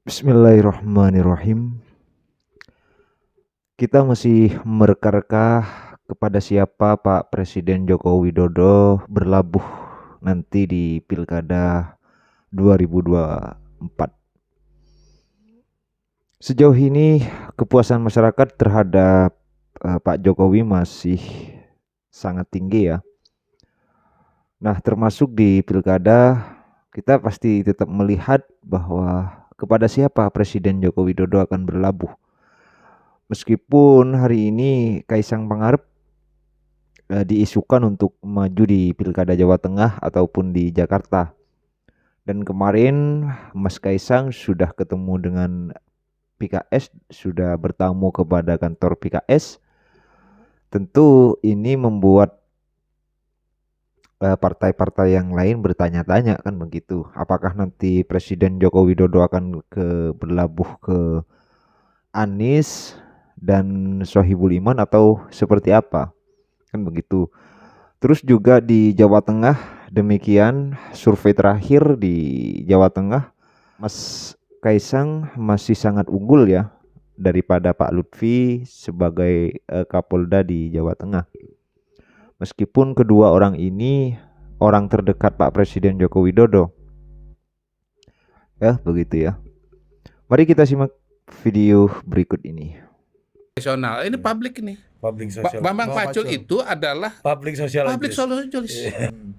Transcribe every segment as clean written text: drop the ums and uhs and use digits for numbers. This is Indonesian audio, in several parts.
Bismillahirrahmanirrahim. Kita masih mereka-reka kepada siapa Pak Presiden Joko Widodo berlabuh nanti di Pilkada 2024. Sejauh ini kepuasan masyarakat terhadap Pak Jokowi masih sangat tinggi ya. Nah, termasuk di Pilkada kita pasti tetap melihat bahwa kepada siapa Presiden Joko Widodo akan berlabuh. Meskipun hari ini Kaisang Pangarep diisukan untuk maju di Pilkada Jawa Tengah ataupun di Jakarta. Dan kemarin Mas Kaisang sudah ketemu dengan PKS, sudah bertamu kepada kantor PKS. Tentu ini membuat partai-partai yang lain bertanya-tanya kan begitu. Apakah nanti Presiden Joko Widodo akan berlabuh ke Anies dan Sohibul Iman atau seperti apa? Kan begitu. Terus juga di Jawa Tengah demikian, survei terakhir di Jawa Tengah Mas Kaisang masih sangat unggul ya daripada Pak Lutfi sebagai Kapolda di Jawa Tengah. Meskipun kedua orang ini orang terdekat Pak Presiden Joko Widodo. Ya, begitu ya. Mari kita simak video berikut ini. Ini publik ini. Public social. Bambang Pacul itu adalah public sociologist. public sociologist.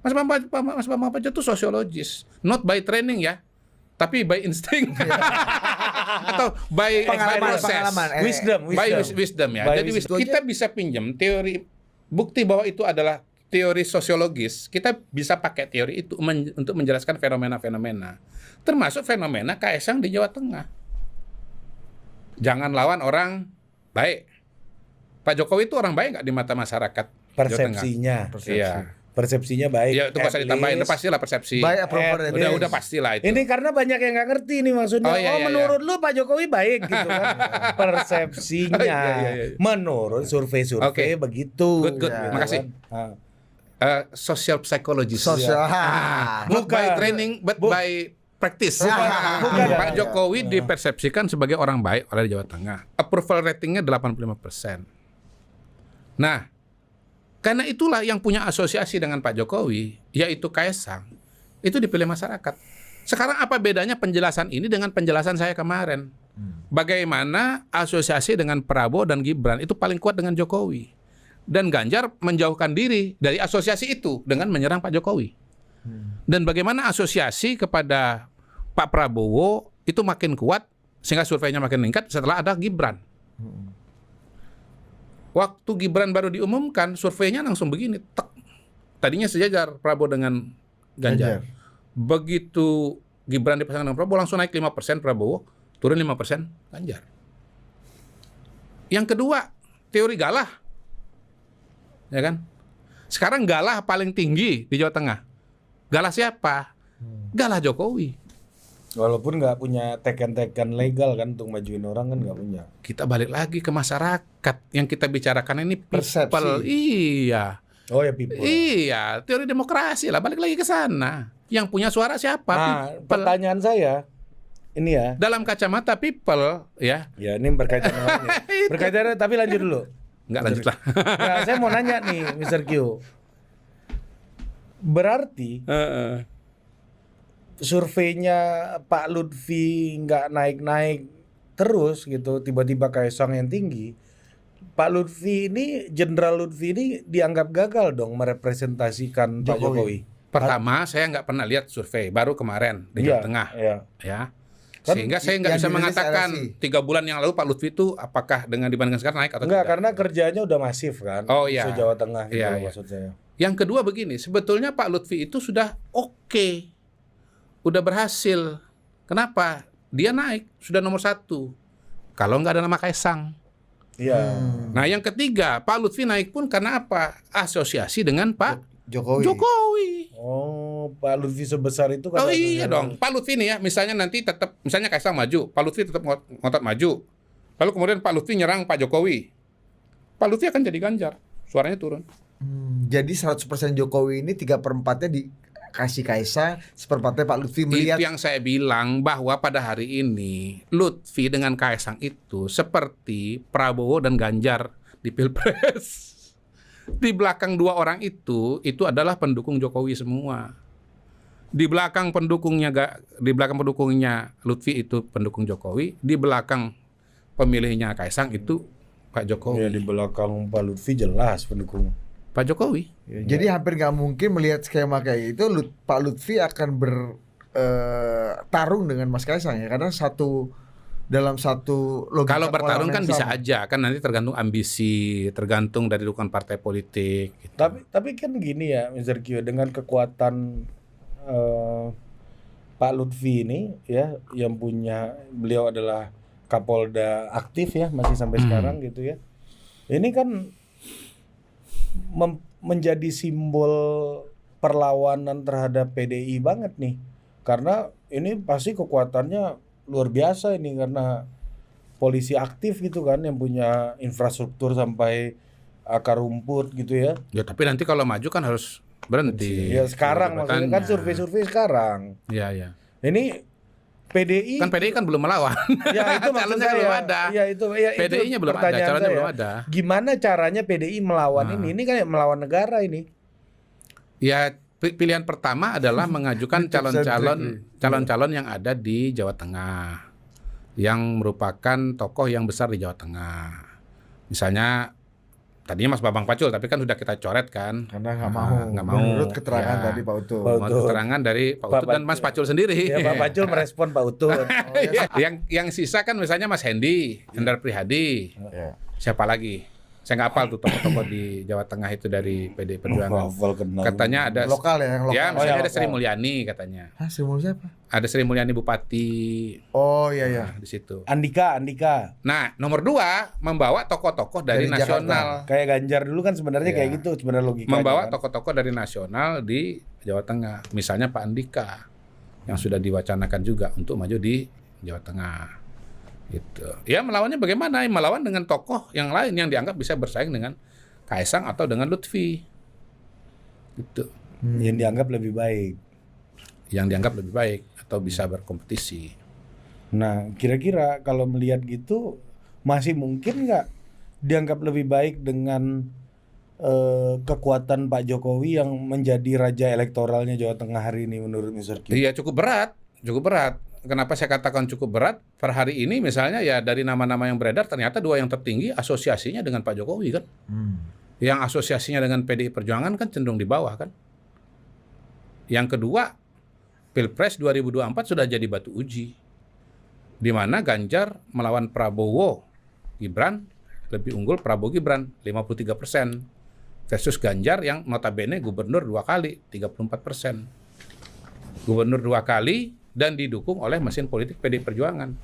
Mas Bambang Pacul itu sosiologis, not by training ya, tapi by instinct atau by process, wisdom ya. Jadi kita bisa pinjam teori, bukti bahwa itu adalah teori sosiologis. Kita bisa pakai teori itu untuk menjelaskan fenomena-fenomena, termasuk fenomena Kaisang di Jawa Tengah. Jangan lawan orang baik. Pak Jokowi itu orang baik nggak di mata masyarakat? Persepsinya. Iya. Persepsinya baik. Ya itu nggak usah ditambahin, pastilah persepsi. Udah pastilah itu. Ini karena banyak yang nggak ngerti nih maksudnya. Menurut lu Pak Jokowi baik gitu kan? Persepsinya. Menurut survei-survei begitu. Good. Makasih. Social psychologist. Not by training, but by practice. Pak Jokowi dipersepsikan sebagai orang baik oleh Jawa Tengah. Approval ratingnya 85%. Nah, karena itulah yang punya asosiasi dengan Pak Jokowi, yaitu Kaisang, itu dipilih masyarakat. Sekarang apa bedanya penjelasan ini dengan penjelasan saya kemarin? Bagaimana asosiasi dengan Prabowo dan Gibran itu paling kuat dengan Jokowi. Dan Ganjar menjauhkan diri dari asosiasi itu dengan menyerang Pak Jokowi. Dan bagaimana asosiasi kepada Pak Prabowo itu makin kuat sehingga surveinya makin meningkat setelah ada Gibran. Waktu Gibran baru diumumkan, surveinya langsung begini, tek. Tadinya sejajar Prabowo dengan Ganjar. Begitu Gibran dipasangkan dengan Prabowo, langsung naik 5% Prabowo, turun 5% Ganjar. Yang kedua, teori Galah. Ya kan? Sekarang Galah paling tinggi di Jawa Tengah. Galah siapa? Galah Jokowi. Walaupun nggak punya tekan-tekan legal kan untuk majuin orang kan nggak punya. Kita balik lagi ke masyarakat. Yang kita bicarakan ini people. Persepsi. Iya. Oh ya people. Iya, teori demokrasi lah. Balik lagi ke sana. Yang punya suara siapa? Nah, pertanyaan saya ini ya. Dalam kacamata people ya. Ya ini berkaitan dengan ini. Berkaitan tapi lanjut dulu. Enggak lanjut lah. Nah, saya mau nanya nih Mr. Q. Berarti surveinya Pak Lutfi nggak naik-naik terus gitu, tiba-tiba Kaisang yang tinggi. Pak Lutfi ini, Jenderal Lutfi ini dianggap gagal dong merepresentasikan Pak Jokowi. Pertama, saya nggak pernah lihat survei, baru kemarin di Jawa Tengah. Ya. Sehingga saya nggak bisa mengatakan 3 bulan yang lalu Pak Lutfi itu apakah dengan dibandingkan sekarang naik atau enggak, tidak. karena kerjanya udah masif kan. Oh iya. Jawa Tengah gitu maksud saya. Yang kedua begini, sebetulnya Pak Lutfi itu sudah oke. Udah berhasil. Kenapa? Dia naik, sudah nomor 1. Kalau nggak ada nama Kaisang. Iya. Nah yang ketiga, Pak Lutfi naik pun karena apa? Asosiasi dengan Pak Jokowi. Oh, Pak Lutfi sebesar itu kan. Oh iya dong. Pak Lutfi nih ya, misalnya nanti tetap, misalnya Kaisang maju, Pak Lutfi tetap ngotot maju. Lalu kemudian Pak Lutfi nyerang Pak Jokowi. Pak Lutfi akan jadi Ganjar. Suaranya turun. Jadi 100% Jokowi ini 3/4-nya kasih Kaisang, seperempatnya Pak Lutfi melihat. Itu yang saya bilang, bahwa pada hari ini Lutfi dengan Kaisang itu seperti Prabowo dan Ganjar di Pilpres. Di belakang dua orang itu adalah pendukung Jokowi semua. Di belakang pendukungnya Lutfi itu pendukung Jokowi, di belakang pemilihnya Kaisang itu Pak Jokowi. Ya, di belakang Pak Lutfi jelas pendukung Pak Jokowi. Jadi hampir nggak mungkin melihat skema kayak itu Pak Lutfi akan bertarung dengan Mas Kaisang ya, karena dalam satu logika. Kalau bertarung kan bisa sama. aja, kan nanti tergantung ambisi, tergantung dari dukungan partai politik. Gitu. Tapi kan gini ya, Mr. Q, dengan kekuatan Pak Lutfi ini ya, yang beliau adalah Kapolda aktif ya, masih sampai sekarang gitu ya. Ini kan menjadi simbol perlawanan terhadap PDI banget nih. Karena ini pasti kekuatannya luar biasa ini, karena polisi aktif gitu kan, yang punya infrastruktur sampai akar rumput gitu ya. Ya tapi nanti kalau maju kan harus berhenti. Ya sekarang maksudnya kan survei-survei sekarang. Iya. Ini PDI kan belum melawan. Ya itu maksud Calonnya saya. belum ada. Ya itu PDI-nya belum ada, pertanyaan calonnya saya. belum ada. Gimana caranya PDI melawan ini? Ini kayak melawan negara ini. Ya pilihan pertama adalah mengajukan calon-calon yang ada di Jawa Tengah, yang merupakan tokoh yang besar di Jawa Tengah. Misalnya tadinya Mas Bambang Pacul, tapi kan sudah kita coret kan. Karena nggak mau. Menurut keterangan tadi Pak Utut. Menurut keterangan dari Pak Utut dan Mas Pacul sendiri. Ya Pak Pacul merespon Pak Utut. Yang sisa kan misalnya Mas Hendi, Hendar Prihadi. Siapa lagi? Saya nggak hafal tuh tokoh-tokoh di Jawa Tengah itu dari PDI Perjuangan. Katanya ada lokal ya, yang lokal. Ya, misalnya ada Sri Mulyani katanya. Hah, Sri Mulyani siapa? Ada Sri Mulyani Bupati. Oh iya. Di situ. Andika. Nah, nomor 2 membawa tokoh-tokoh dari nasional. Jakarta. Kayak Ganjar dulu kan sebenarnya kayak gitu sebenarnya logikanya. Membawa kan. tokoh-tokoh dari nasional di Jawa Tengah. Misalnya Pak Andika yang sudah diwacanakan juga untuk maju di Jawa Tengah. Gitu. Ya melawannya bagaimana? Melawan dengan tokoh yang lain yang dianggap bisa bersaing dengan Kaisang atau dengan Lutfi. Gitu. Yang dianggap lebih baik. Yang dianggap lebih baik atau bisa berkompetisi. Nah, kira-kira kalau melihat gitu masih mungkin nggak dianggap lebih baik dengan kekuatan Pak Jokowi yang menjadi raja elektoralnya Jawa Tengah hari ini menurut Mr. Q? Iya, cukup berat. Kenapa saya katakan cukup berat? Per hari ini misalnya ya dari nama-nama yang beredar ternyata 2 yang tertinggi asosiasinya dengan Pak Jokowi kan. Yang asosiasinya dengan PDI Perjuangan kan cenderung di bawah kan. Yang kedua, Pilpres 2024 sudah jadi batu uji. Di mana Ganjar melawan Prabowo Gibran lebih unggul Prabowo Gibran 53% versus Ganjar yang notabene gubernur 2 kali 34%. Gubernur 2 kali dan didukung oleh mesin politik PDI Perjuangan.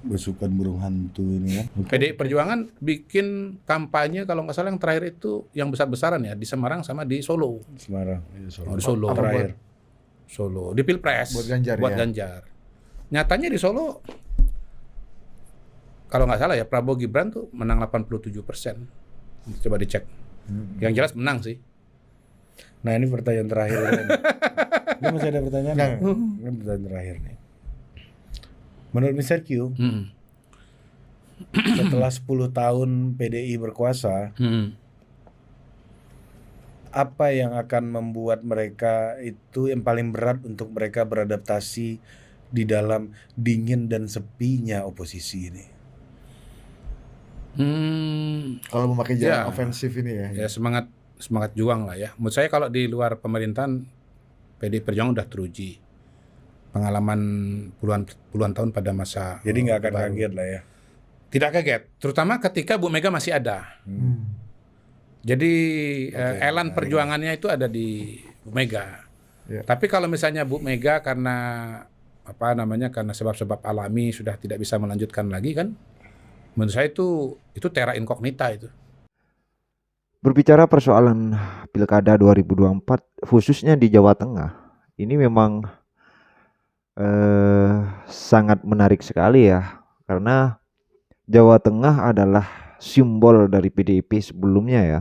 Besukan burung hantu ini kan. PDI Perjuangan bikin kampanye kalau nggak salah yang terakhir itu yang besar-besaran ya di Semarang sama di Solo. Semarang. Di Solo. Terakhir. Solo di Pilpres. Buat Ganjar. Nyatanya di Solo kalau nggak salah ya Prabowo Gibran tuh menang 87%. Coba dicek. Yang jelas menang sih. Nah ini pertanyaan terakhir. Ini masih ada pertanyaan? Ini pertanyaan terakhir nih. Menurut Mr. Q, setelah 10 tahun PDI berkuasa, apa yang akan membuat mereka itu yang paling berat untuk mereka beradaptasi di dalam dingin dan sepinya oposisi ini? Kalau memakai jalan ofensif ini ya. Ya semangat juang lah ya. Menurut saya kalau di luar pemerintahan PDI Perjuangan udah teruji pengalaman puluhan tahun pada masa. Jadi nggak akan kaget lah ya. Tidak kaget, terutama ketika Bu Mega masih ada. Jadi elan perjuangannya itu ada di Bu Mega. Ya. Tapi kalau misalnya Bu Mega karena karena sebab-sebab alami sudah tidak bisa melanjutkan lagi kan, menurut saya itu terra incognita itu. Berbicara persoalan Pilkada 2024 khususnya di Jawa Tengah, ini memang sangat menarik sekali ya, karena Jawa Tengah adalah simbol dari PDIP sebelumnya ya,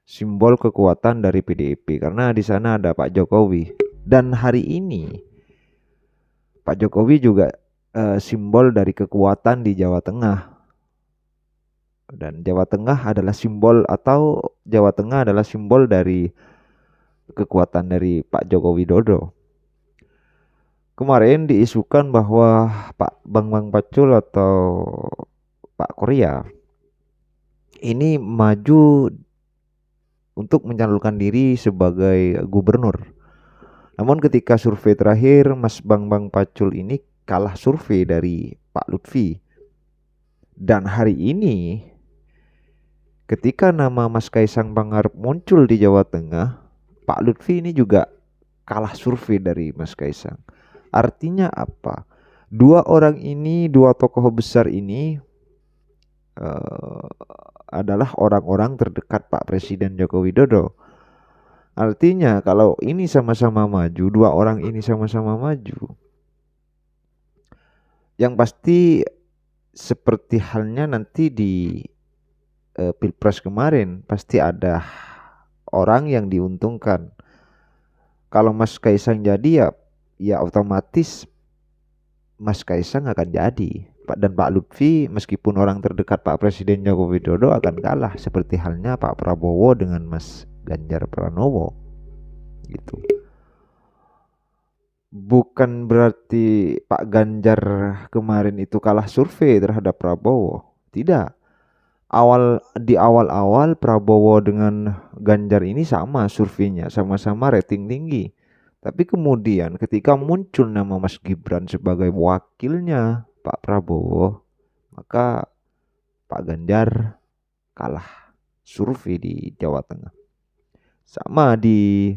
simbol kekuatan dari PDIP karena di sana ada Pak Jokowi. Dan hari ini Pak Jokowi juga simbol dari kekuatan di Jawa Tengah. Dan Jawa Tengah adalah simbol dari kekuatan dari Pak Joko Widodo. Kemarin diisukan bahwa Pak Bambang Pacul atau Pak Korea ini maju untuk mencalonkan diri sebagai gubernur. Namun ketika survei terakhir, Mas Bambang Pacul ini kalah survei dari Pak Lutfi. Dan hari ini ketika nama Mas Kaisang Pangarep muncul di Jawa Tengah, Pak Lutfi ini juga kalah survei dari Mas Kaisang. Artinya apa? Dua tokoh besar ini adalah orang-orang terdekat Pak Presiden Joko Widodo. Artinya kalau ini sama-sama maju, dua orang ini sama-sama maju, yang pasti seperti halnya nanti di Pilpres kemarin, pasti ada orang yang diuntungkan. Kalau Mas Kaisang jadi ya otomatis Mas Kaisang akan jadi. Dan Pak Lutfi meskipun orang terdekat Pak Presiden Joko Widodo akan kalah seperti halnya Pak Prabowo dengan Mas Ganjar Pranowo gitu. Bukan berarti Pak Ganjar kemarin itu kalah survei terhadap Prabowo. Tidak. Di awal-awal Prabowo dengan Ganjar ini sama surveinya, sama-sama rating tinggi. Tapi kemudian ketika muncul nama Mas Gibran sebagai wakilnya Pak Prabowo, maka Pak Ganjar kalah survei di Jawa Tengah. Sama di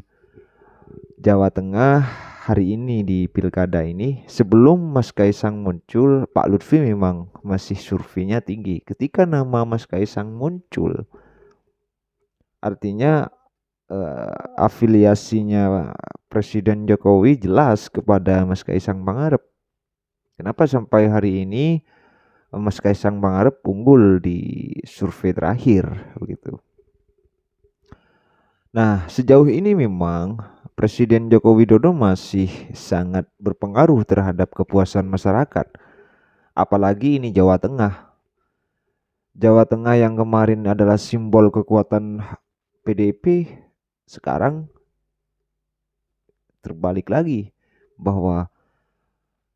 Jawa Tengah hari ini di pilkada ini, sebelum Mas Kaisang muncul, Pak Lutfi memang masih surveinya tinggi. Ketika nama Mas Kaisang muncul, artinya afiliasinya Presiden Jokowi jelas kepada Mas Kaisang Pangarep. Kenapa sampai hari ini Mas Kaisang Pangarep unggul di survei terakhir begitu. Nah, sejauh ini memang Presiden Joko Widodo masih sangat berpengaruh terhadap kepuasan masyarakat. Apalagi ini Jawa Tengah. Jawa Tengah yang kemarin adalah simbol kekuatan PDIP, sekarang terbalik lagi bahwa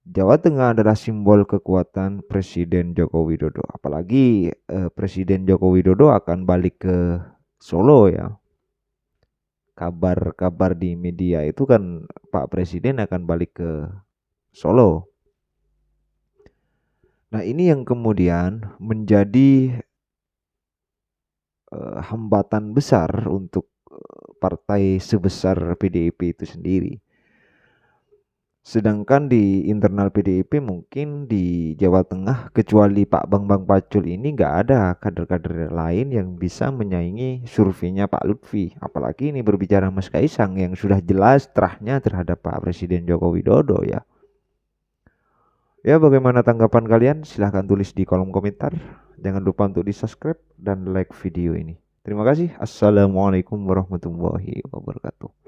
Jawa Tengah adalah simbol kekuatan Presiden Joko Widodo. Apalagi Presiden Joko Widodo akan balik ke Solo ya. Kabar-kabar di media itu kan Pak Presiden akan balik ke Solo. Nah, ini yang kemudian menjadi hambatan besar untuk partai sebesar PDIP itu sendiri. Sedangkan di internal PDIP mungkin di Jawa Tengah kecuali Pak Bambang Pacul ini nggak ada kader-kader lain yang bisa menyaingi surveinya Pak Lutfi. Apalagi ini berbicara Mas Kaisang yang sudah jelas terahnya terhadap Pak Presiden Joko Widodo ya. Ya, bagaimana tanggapan kalian? Silahkan tulis di kolom komentar. Jangan lupa untuk di-subscribe dan like video ini. Terima kasih. Assalamualaikum warahmatullahi wabarakatuh.